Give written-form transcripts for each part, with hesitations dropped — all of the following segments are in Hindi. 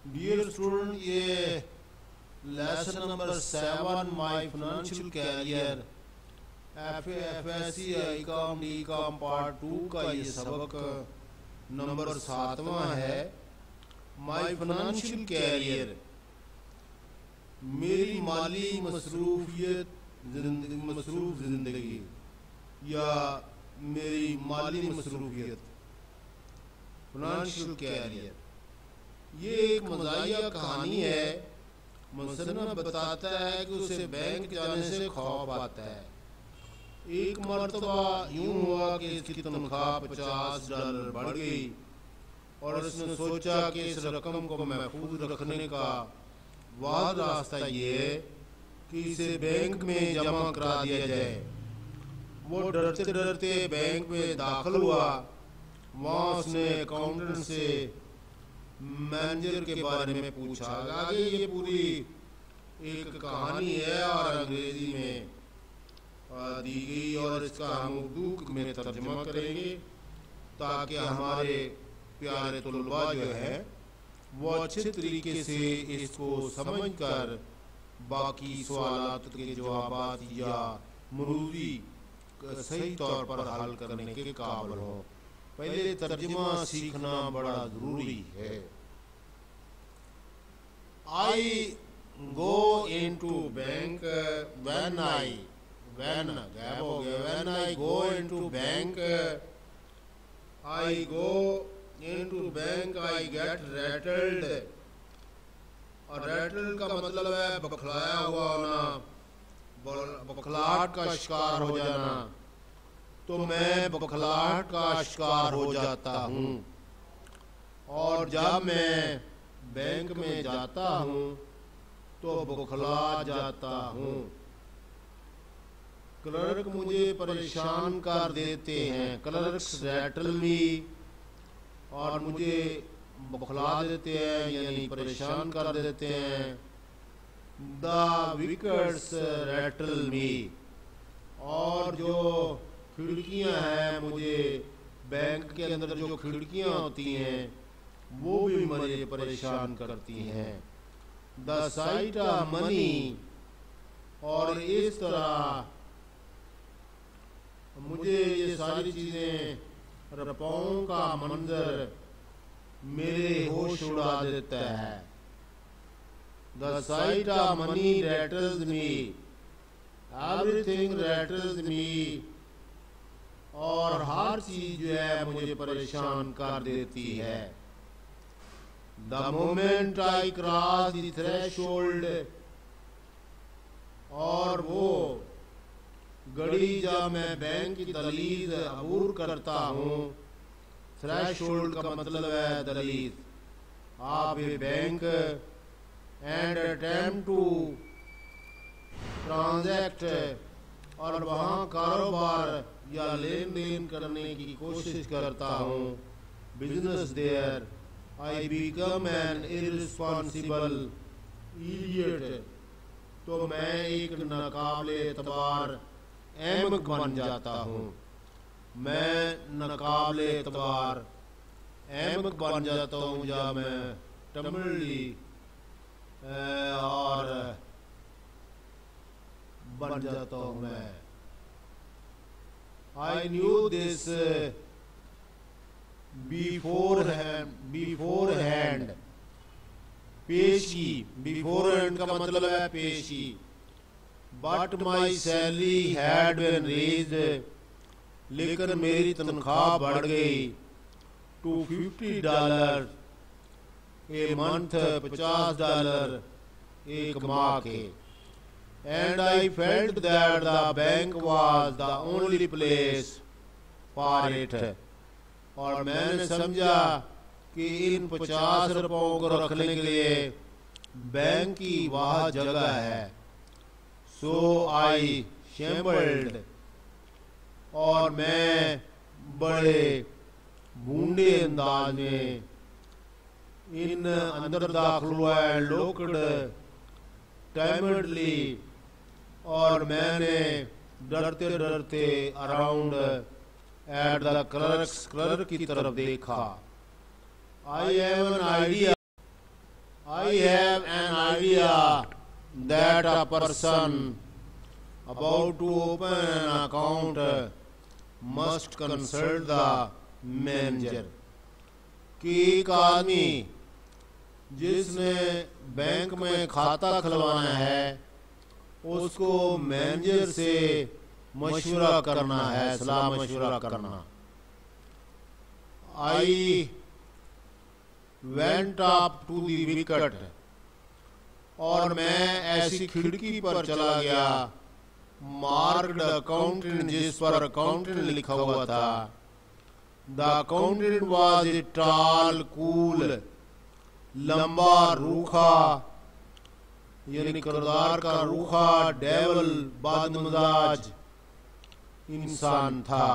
डियर स्टूडेंट, ये lesson number 7 my financial career FA FSC ICOM DCOM part 2 का ये सबक नंबर 7वां है। माय फाइनेंशियल कैरियर, मेरी माली मसरूफ जिंदगी या मेरी माली मसरूफियत, फाइनेंशियल कैरियर। ये एक मज़ाहिया कहानी है। मुसन्निफ बताता है कि उसे बैंक जाने से खौफ आता है। एक मर्तबा यूं हुआ कि इसकी तनख्वाह $50 बढ़ गई और उसने सोचा कि इस रकम को महफूज रखने का वाहिद रास्ता ये है कि इसे बैंक में जमा करा दिया जाए। वो डरते डरते बैंक में दाखिल हुआ। वहाँ उसने अकाउंटेंट से मैनेजर के बारे में पूछा। आगे ये पूरी एक कहानी है और अंग्रेजी में दी गई और इसका हम उर्दू में तर्जुमा करेंगे ताकि हमारे प्यारे तुलबा जो है वो अच्छे तरीके से इसको समझकर बाकी सवालात के जवाबात या मरूरी सही तौर पर हल करने के काबिल हो। पहले तर्जुमा सीखना बड़ा जरूरी है। I go into bank when I go into bank, I get rattled। और rattled का मतलब है बखलाया हुआ होना, बखलाहट का शिकार हो जाना। तो मैं बखलाहट का शिकार हो जाता हूँ और जब मैं बैंक में जाता हूँ तो बखला जाता हूँ। क्लर्क मुझे परेशान कर देते हैं। क्लर्क्स रैटल मी, और मुझे बखला देते हैं यानी परेशान कर देते हैं। द विकेट्स रैटल मी, और जो खिड़कियां हैं, मुझे बैंक के अंदर जो खिड़कियां होती हैं वो भी मुझे परेशान करती हैं। द साइट ऑफ मनी, और इस तरह मुझे ये सारी चीजें रुपयों का मंजर मेरे होश उड़ा देता है। The sight of money rattles me, everything rattles me, और हर चीज जो है मुझे परेशान कर देती है। The moment I cross the threshold, और वो घड़ी जब मैं बैंक की दहलीज अबूर करता हूँ। थ्रेशोल्ड का मतलब है दहलीज। आप a bank and attempt to transact, और वहाँ कारोबार या लेन देन करने की कोशिश करता हूँ। Business there I become an irresponsible idiot, तो मैं एक नाकाबिले एतबार अहमक बन जाता हूँ। मैं नाकाबिले एतबार अहमक बन जाता हूँ जब मैं टमली और बन जाता हूँ मैं। I knew this beforehand। पेशी, beforehand का मतलब है पेशी। But my salary had been raised, लेकिन मेरी तनख्वाह बढ़ गई to $50 a month, $50 एक माह के। And I felt that the bank was the only place for it, और मैंने समझा कि इन 50 रुपयों को रखने के लिए बैंक की वह जगह है। So I shambled, और मैं बड़े बूंदे अंदाज में इन अंदर दाखिल हुआ है। लोकड टाइमडली, और मैंने डरते डरते अराउंड एट द क्लर्क की तरफ देखा। I have an idea that a person about to open an account must consult the manager. कि एक आदमी जिसने बैंक में खाता खुलवाना है उसको मैनेजर से मशवरा करना है, सलाह मशवरा करना। I went up to the wicket, और मैं ऐसी खिड़की पर चला गया, मार्क्ड अकाउंटेंट, जिस पर अकाउंटेंट लिखा हुआ था। The accountant was a tall, cool, लंबा, रूखा, यानी किरदार का रूखा, डेवल, बदमिजाज इंसान था।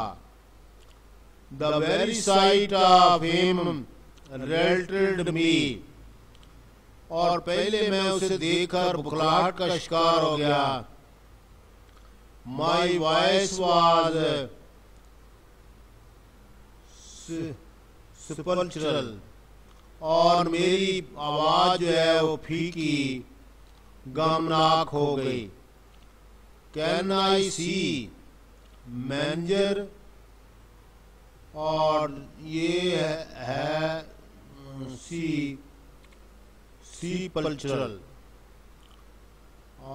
The very sight of him rattled me, और पहले मैं उसे देखकर बुखलाहट का शिकार हो गया। माई वॉइस वाज स्पल्चरल, और मेरी आवाज जो है वो फीकी, गमनाक हो गई। कैन आई सी मैनेजर, और ये है सी पल्चरल,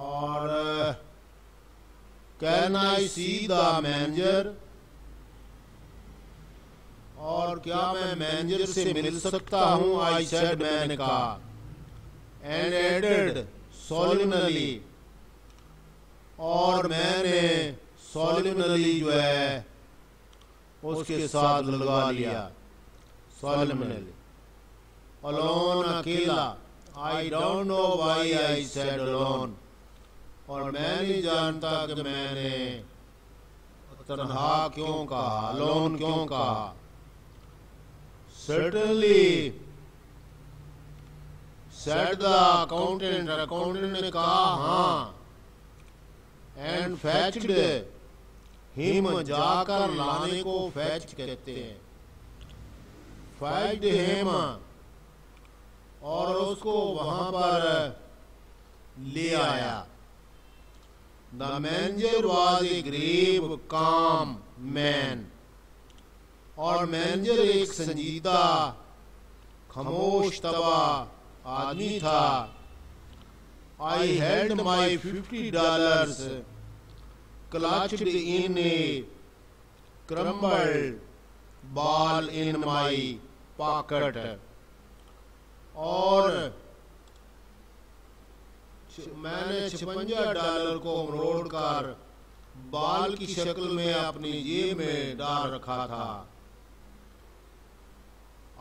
और can I see the manager, और क्या मैं मैनेजर से मिल सकता हूं? आई सेड, मैंने कहा। एंड एडेड सोलिमनली, और मैंने सोलिमनली जो है उसके साथ लगा लिया। सोलिमनली, अलोन, अकेला। I don't know why I said alone, और मैं नहीं जानता कि मैंने तन्हा क्यों कहा, अलोन क्यों कहा। Certainly, said the accountant, accountant ने कहा हाँ। एंड fetched him, जाकर लाने को fetch कहते हैं। fetched him, और उसको वहां पर ले आया। The manager was a grave, calm man, और मैनेजर एक संजीदा, खामोश तबा आदमी था। I held my $50 clutched in a crumbled ball in my pocket, और मैंने $56 को मरोड़कर बाल की शक्ल में अपनी जेब में डाल रखा था।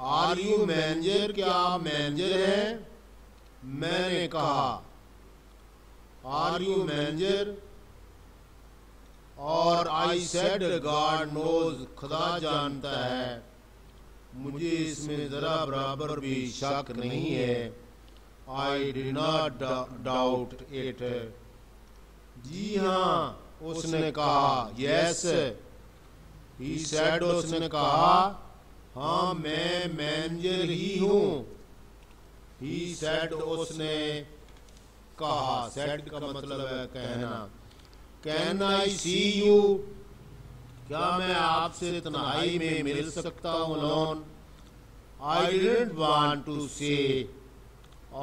आर यू मैनेजर, क्या आप मैनेजर हैं? मैंने कहा आर यू मैनेजर, और आई सेड गॉड नोज, खुदा जानता है, मुझे इसमें जरा बराबर भी शक नहीं है। I did not doubt it, जी हाँ, उसने कहा। यस ही सेड, उसने कहा हाँ मैं मैनेजर ही हूं। ही सेड, उसने कहा। सेड का मतलब है कहना। कैन आई सी यू, क्या मैं आपसे तन्हाई में मिल सकता हूं? Loan, I didn't want to say,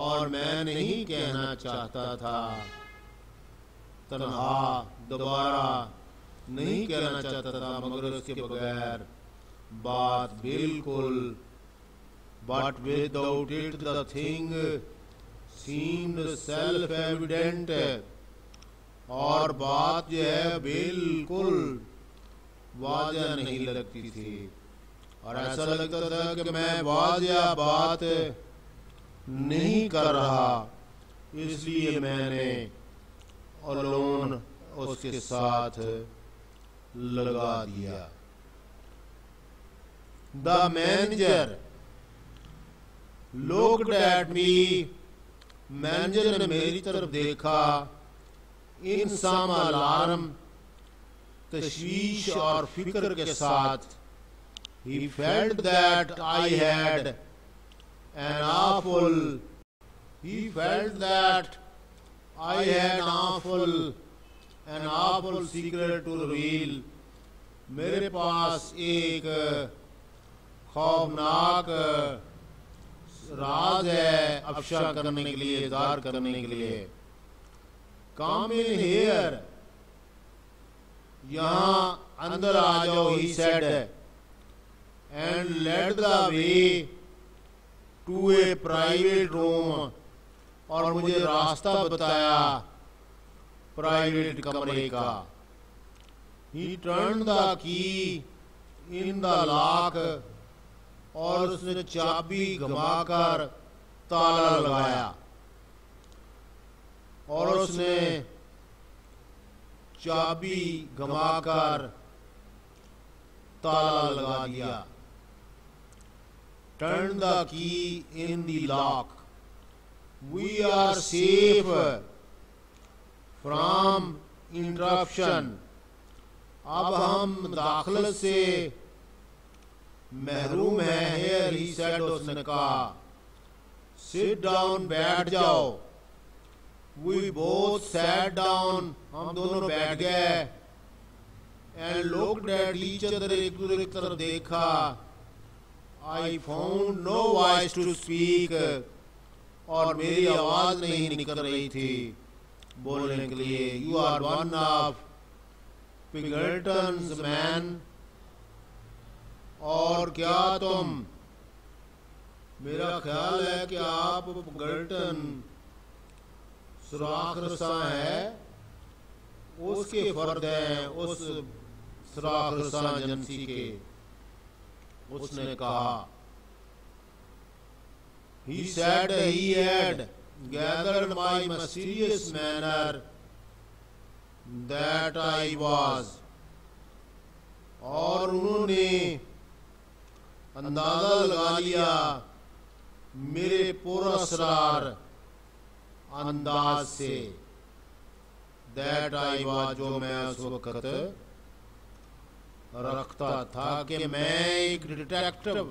और मैं नहीं कहना चाहता था। तन्हा, दोबारा नहीं कहना चाहता था, मगर उसके बगैर बात बिल्कुल, but without it the thing seemed self evident, और बात जो है बिल्कुल वाज़ह नहीं लगती थी, और ऐसा लगता था कि मैं वाज़ह बात नहीं कर रहा, इसलिए मैंने अलोन उसके साथ लगा दिया। The manager looked at me, manager ने मेरी तरफ देखा। इन सम अलार्म, तशवीश और फिक्र के साथ। He felt that I had an awful, he felt that I had an awful secret to reveal. मेरे पास एक खौफनाक राज है अफशा करने के लिए, इज़हार करने के लिए। Come in here, यहाँ अंदर आ जाओ, he said, and led the way to a private room, और मुझे रास्ता बताया प्राइवेट कमरे का। He turned the key in the lock, और उसने चाबी घुमाकर ताला लगाया, और उसने चाबी घुमाकर ताला लगा दिया। Turn the key in the lock. We are safe from interruption. अब हम दाखिल से महरूम हैं। Here he said, उसने कहा, sit down, बैठ जाओ। We both sat down, हम दोनों बैठ गए, and looked at each other, एक दूसरे की तरफ देखा। I found no voice to speak, और मेरी आवाज नहीं निकल रही थी बोलने के लिए। You are one of Pigleton's men, और क्या तुम, मेरा ख्याल है कि आप पिगल्टन सुराख रसा है, उसके फर्द हैं, उस सुराख रसा एजेंसी के। उसने कहा, he said he had gathered my mysterious manner that I was, और उन्होंने अंदाजा लगा लिया मेरे पुरअसरार अंदाज से, that I was, जो मैं उस वक्त रखता था कि मैं एक डिटेक्टिव,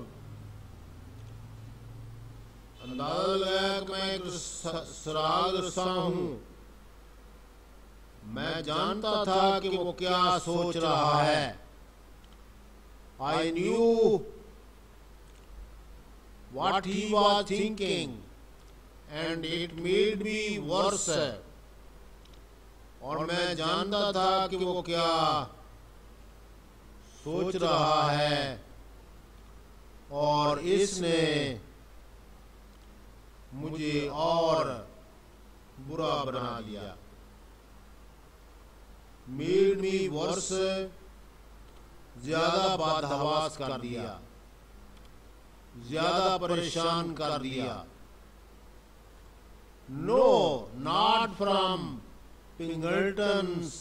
अंदाजा लगाया कि मैं एक सुराग रसा हूं। मैं जानता था कि वो क्या सोच रहा है। I knew what he was thinking, and it made me worse. और मैं जानता था कि वो क्या सोच रहा है, और इसने मुझे और बुरा बना दिया। Made me worse, ज्यादा बादहवास कर दिया, ज्यादा परेशान कर दिया। No, not from Pigleton's,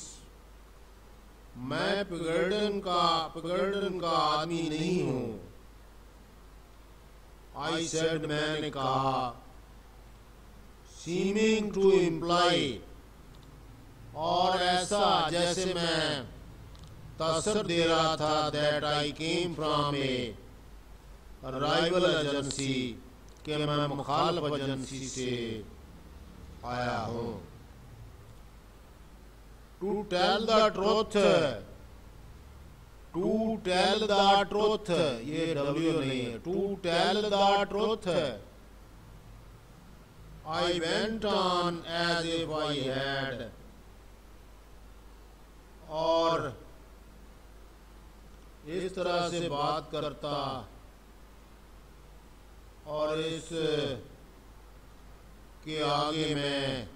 मैं पिगल्टन का आदमी नहीं हूं। I said, मैंने कहा, seeming to imply, और ऐसा जैसे मैं तसर दे रहा था, that I came from a rival agency, कि मैं मुखालिफ एजेंसी से आया हूं। To tell the truth, ये W नहीं है, to tell the truth, I went on as if I had, और इस तरह से बात करता, और इस के आगे मैं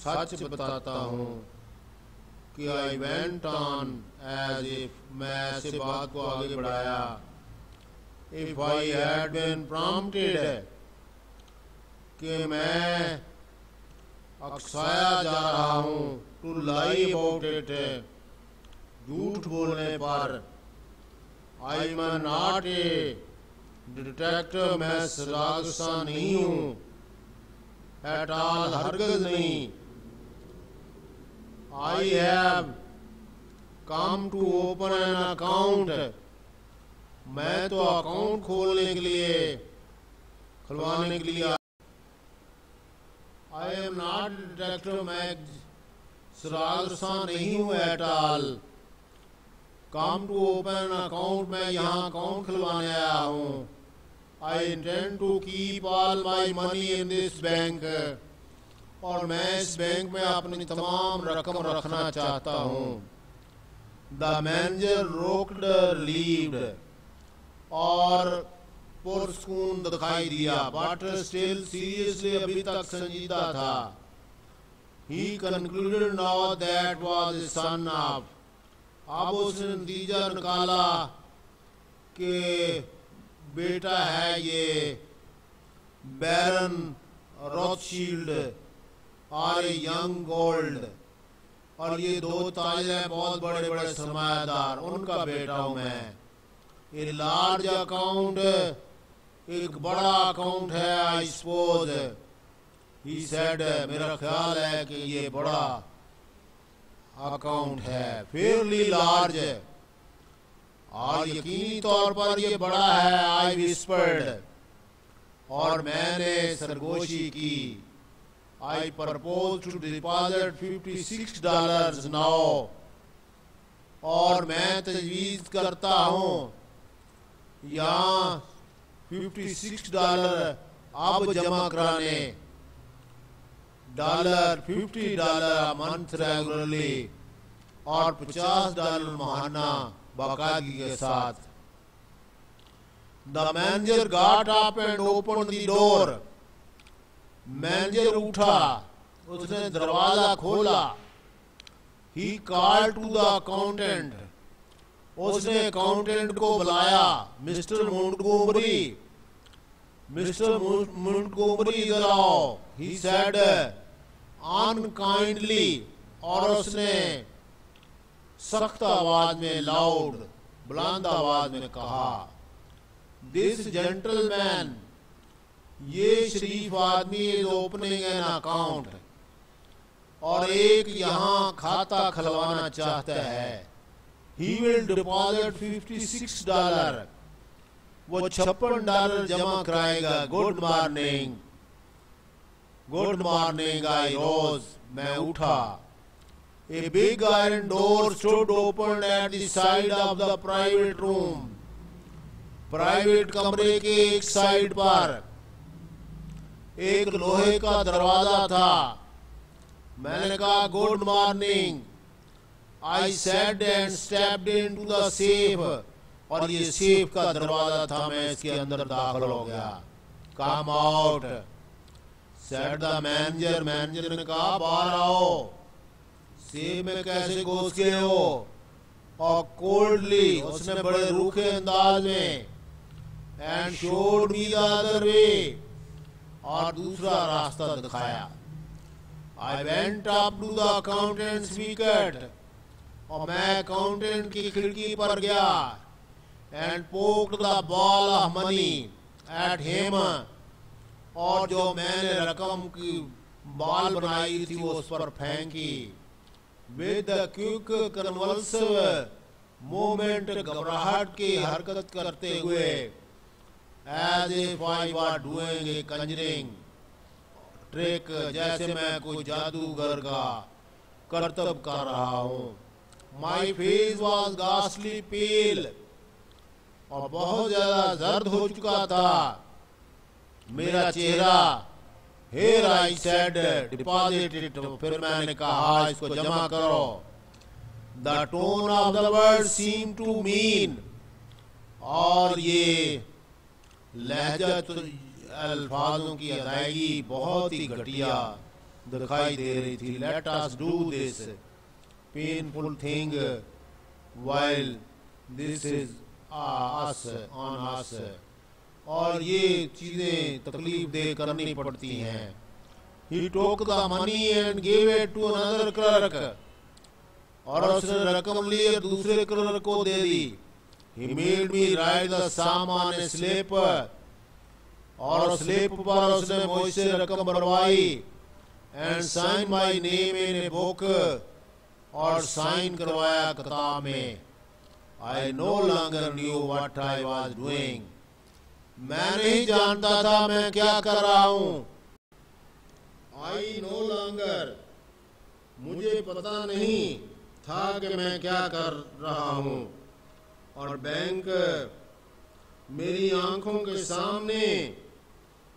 सच बताता हूं कि I went on as if, मैं ऐसे बात को आगे बढ़ाया, if I had been prompted, कि मैं अक्साया जा रहा हूं, to lie about it, झूठ बोलने पर। I am not a detective, मैं सुरागसा नहीं हूं, at all, हरगिज़ नहीं। I have come to open an account, मैं तो अकाउंट खोलने के लिए, खुलवाने के लिए। आई एम नॉट डिटेक्टिव, मैं सरागरसा नहीं हूँ at all. Come to open account, मैं यहाँ अकाउंट खुलवाने आया हूँ। I intend to keep all my money in this bank, और मैं इस बैंक में अपनी तमाम रकम रखना चाहता हूँ। द मैनेजर रोक्ड लीव्ड, और पुरस्कून दिखाई दिया, बट स्टिल सीरियसली अभी तक संजीदा था। He concluded now that was the son of, अब उसने नतीजा निकाला कि बेटा है ये बैरन रॉथशील्ड और यंग गोल्ड, और ये दो ताज हैं बहुत बड़े बड़े सरमायादार, उनका बेटा हूं मैं। ए लार्ज अकाउंट, एक बड़ा अकाउंट है। आई सपोज, ही सेड, मेरा ख्याल है कि ये बड़ा अकाउंट है। फेयरली लार्ज, और यकीनी तौर पर ये बड़ा है। आई विस्पर्ड, और मैंने सरगोशी की। I propose to deposit $56 now, और मैं तजवीज करता हूँ यहाँ $56 अब जमा कराने। $50 मंथ रेगुलरली, और $50 महाना बाकायदगी के साथ। The manager got up and open the door, manager उठा, उसने दरवाजा खोला। He called to the accountant, उसने अकाउंटेंट को बुलाया। मिस्टर मोंटगोमरी, मिस्टर मोंटगोमरी इधर आओ, ही सेड अनकाइंडली, और उसने सख्त आवाज में, लाउड बुलंद आवाज में कहा, दिस जेंटलमैन, ये शरीफ आदमी इज ओपनिंग एन अकाउंट, और एक यहाँ खाता खुलवाना चाहता है। ही विल डिपॉजिट $56, वो $56 जमा कराएगा। Good morning, good morning. I rose, मैं उठा। A big iron door stood open at the side of the private room, private कमरे के एक साइड पर एक लोहे का दरवाजा था। मैंने कहा good morning. I said and stepped into the safe, और ये सेफ का दरवाजा था, मैं इसके अंदर दाखिल हो गया। Come out, said the manager, manager ने कहा बाहर आओ। सेफ में कैसे घुस गए हो? और कोल्डली, उसने बड़े रूखे अंदाज में, and showed me the other way, और दूसरा रास्ता दिखाया। I went up to the accountant's wicket, और मैं अकाउंटेंट की खिड़की पर गया। And poked the ball of money at him, और जो मैंने रकम की बॉल बनाई थी वो उस पर फेंकी। With the quick convulsive movement, घबराहट की हरकत करते हुए, as if I was doing a conjuring trick, जैसे मैं कोई जादूगर का करतब कर रहा हूँ। My face was ghastly pale, और बहुत ज्यादा जर्द हो चुका था मेरा चेहरा। Here I said deposit it, फिर मैंने कहा इसको जमा करो। The tone of the word seem to mean, और ये लहजा अल्फाजों की अदायगी बहुत ही घटिया दिखाई दे रही थी। Let us do this painful thing while this is us on us, और ये चीजें तकलीफ दे करनी पड़ती हैं। He took the money and give it to another clerk, और उसने रकम ली और दूसरे क्लर्क को दे दी। He made me write the sum on a slip, और स्लिप पर उसने मुझसे रकम भरवाई। And sign my name in a book, और साइन करवाया किताब में। I know longer knew what I was doing, मैं नहीं जानता था मैं क्या कर रहा हूं। आई नो लॉन्गर, मुझे पता नहीं था कि मैं क्या कर रहा हूं, और बैंक मेरी आंखों के सामने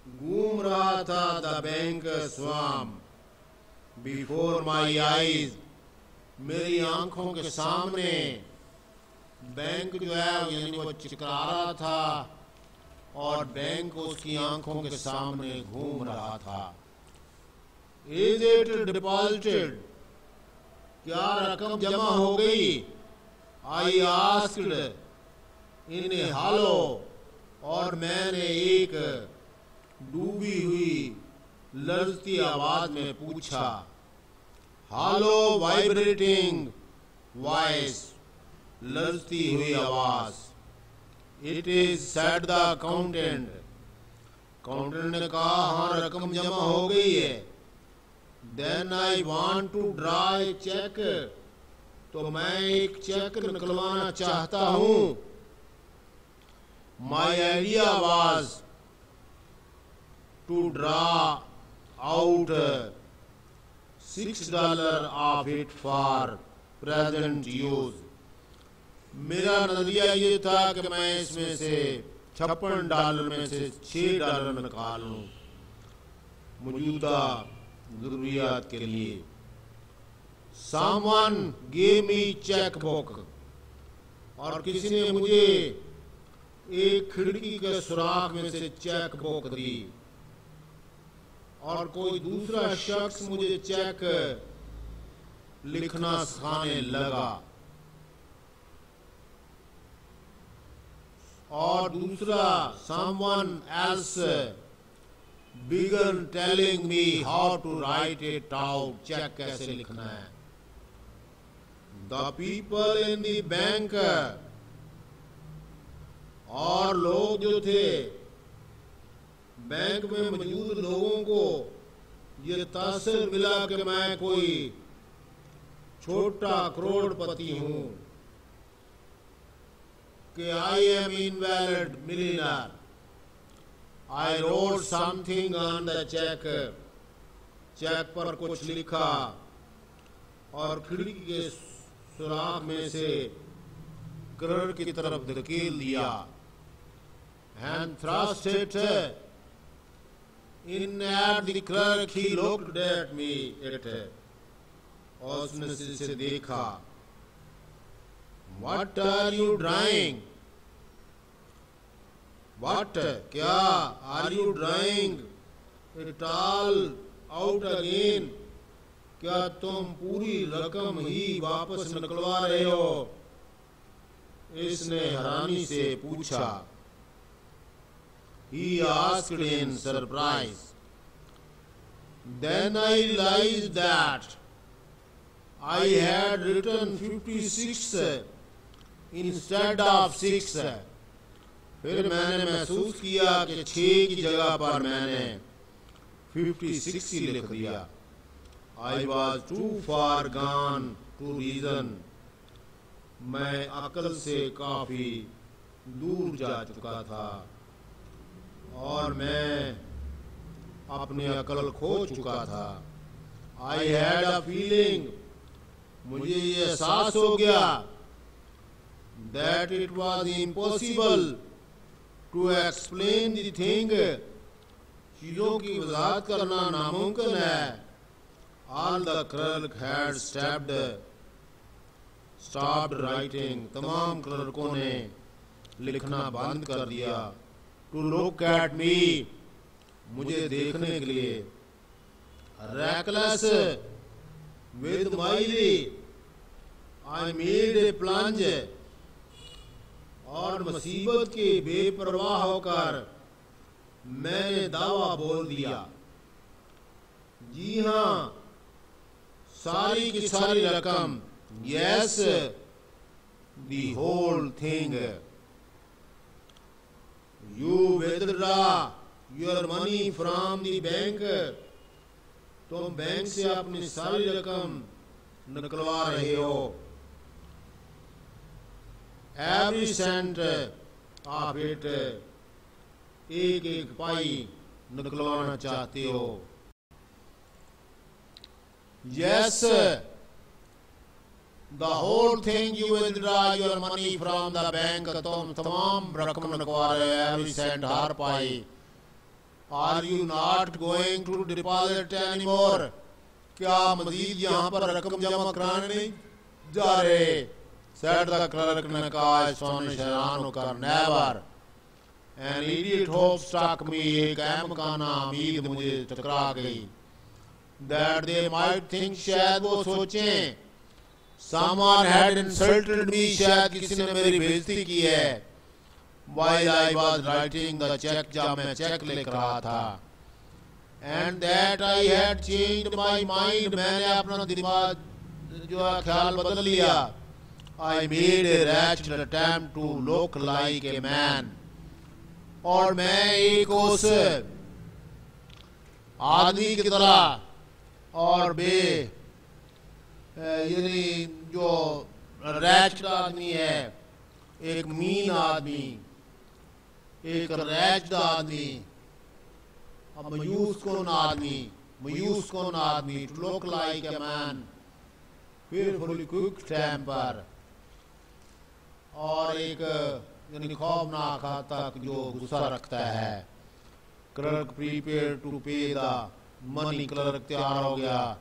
घूम रहा था। The bank swam before my eyes, मेरी आंखों के सामने बैंक जो है यानी वो चिकरा रहा था और बैंक उसकी आंखों के सामने घूम रहा था। इज इट डिपॉजिटेड, क्या रकम जमा हो गई? I asked in A hollow, और मैंने एक डूबी हुई लड़ती आवाज में पूछा। हॉलो वाइब्रेटिंग वॉइस, लड़ती हुई आवाज। It is said the accountant, accountant ने कहा हाँ रकम जमा हो गई है। Then I want to draw a cheque, तो मैं एक चेक निकलवाना चाहता हूं। My idea was to draw out $6 of it for present use. मेरा नजरिया ये था कि मैं इसमें से $56 में से $6 निकाल लूं मौजूदा जरूरियात के लिए। Someone gave me checkbook, और किसी ने मुझे एक खिड़की के सुराख में से चेक बुक दी, और कोई दूसरा शख्स मुझे चेक लिखना सिखाने लगा, और दूसरा someone else began telling me how to write it out, cheque कैसे लिखना है। The people in the bank, और लोग जो थे बैंक में मौजूद लोगों को ये तासर मिला कि मैं कोई छोटा करोड़पति हूं, कि I am invalid millionaire. I wrote something on the cheque, cheque पर कुछ लिखा और खिड़की के सुराख में से क्लर्क की तरफ धकेल दिया। And thrust it in at the clerk, he looked at me it, और उसने इसे देखा। What are you drawing, what क्या, are you drawing it all out again, क्या तुम पूरी रकम ही वापस निकलवा रहे हो? इसने हैरानी से पूछा। He asked in surprise. Then I realized that I had written 56 instead of 6. फिर मैंने महसूस किया कि 6 की जगह पर मैंने 56 ही लिख दिया। I was too far gone to reason. मैं अकल से काफी दूर जा चुका था और मैं अपने अकल खो चुका था। I had a feeling, मुझे ये एहसास हो गया, that it was impossible to explain the thing, चीजों की वजाहत करना नामुमकिन है। All the clerk had stopped writing, तमाम क्लर्कों ने लिखना बंद कर दिया। To look at me, मुझे देखने के लिए। Reckless with mildly, I made a plunge, और मुसीबत के बेपरवाह होकर मैंने दावा बोल दिया। जी हाँ, सारी की सारी रकम, yes, the whole thing. You withdraw your money from the bank, तुम बैंक से अपनी सारी रकम निकलवा रहे हो। Every cent of it, एक एक पाई निकलवाना चाहते हो। Yes, the whole thing you withdraw your money from the bank, तुम तमाम रकम रखवा रहे हो, every cent her pi. Are you not going to deposit anymore? क्या मजीद यहाँ पर रकम जमा कराने नहीं जा रहे? Said the clerk ने कहा astonished हैरान होकर, never. An idiot hope struck me, एक अहमकाना उम्मीद मुझे टकरा गई. That they might think, शायद वो सोचें, someone had insulted me, शायद किसी ने मेरी बेइज्जती की है. While I was writing the check, जब मैं चेक लिख रहा था. And that I had changed my mind, मैंने अपना दिमाग जो है ख्याल बदल लिया. I made a wretched attempt to look like a man. और मैं एक उस आदमी की तरह और यानी जो रैच्ड आदमी है, एक मीन आदमी, एक रैच्ड आदमी, मायूस कौन आदमी, to look like a man, fearfully quick temper, और एक यानी खौफनाक हद तक जो गुस्सा रखता है. Clerk prepare to pay the money, clerk तैयार हो गया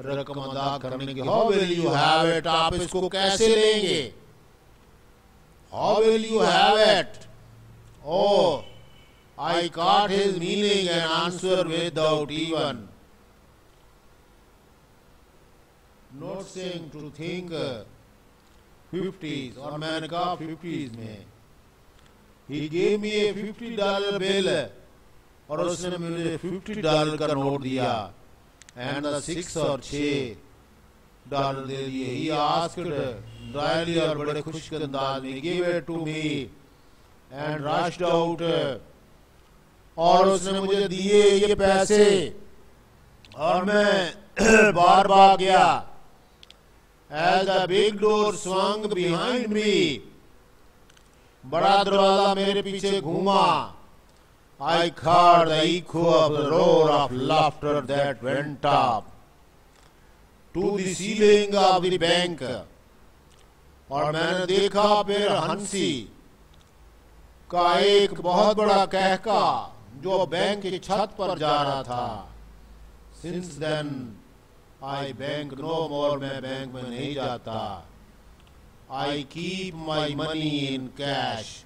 रकम अदा करने के. How will you have it, आप इसको कैसे लेंगे? How will you have it? Oh, I caught his meaning and answered without even noticing to think 50s, और मैंने कहा 50s में. He gave me a $50 bill, और उसने मुझे $50 का नोट दिया. And the 6 और 6 डॉलर दे दिए. He asked dryly और बड़े खुश अंदाज में, give it to me, and rushed out. और उसने मुझे दिए ये पैसे और मैं बार बार गया. As the big door swung behind me, बड़ा दरवाजा मेरे पीछे घूमा. I caught the echo of the roar of laughter that went up to the ceiling of the bank. और मैंने देखा फिर हंसी का एक बहुत बड़ा कहका जो बैंक की छत पर जा रहा था. Since then I bank no more, मैं बैंक में नहीं जाता. I keep my money in cash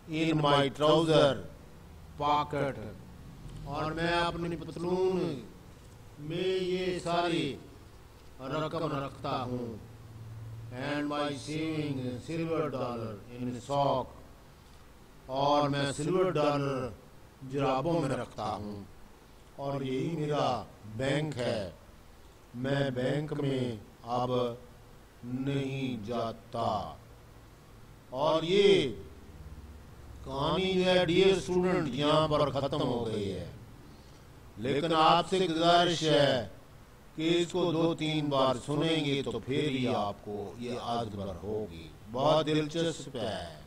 in my trouser pocket, और मैं अपनी पतलून में ये सारी रकम रखता हूँ. And my saving $silver in sock, और मैं $silver जुराबों में रखता हूँ. और यही मेरा बैंक है. मैं बैंक में अब नहीं जाता. और ये कहानी जो है डियर स्टूडेंट यहाँ पर खत्म हो गई है. लेकिन आपसे गुजारिश है कि इसको 2-3 बार सुनेंगे तो फिर ही आपको ये आदत होगी. बहुत दिलचस्प है.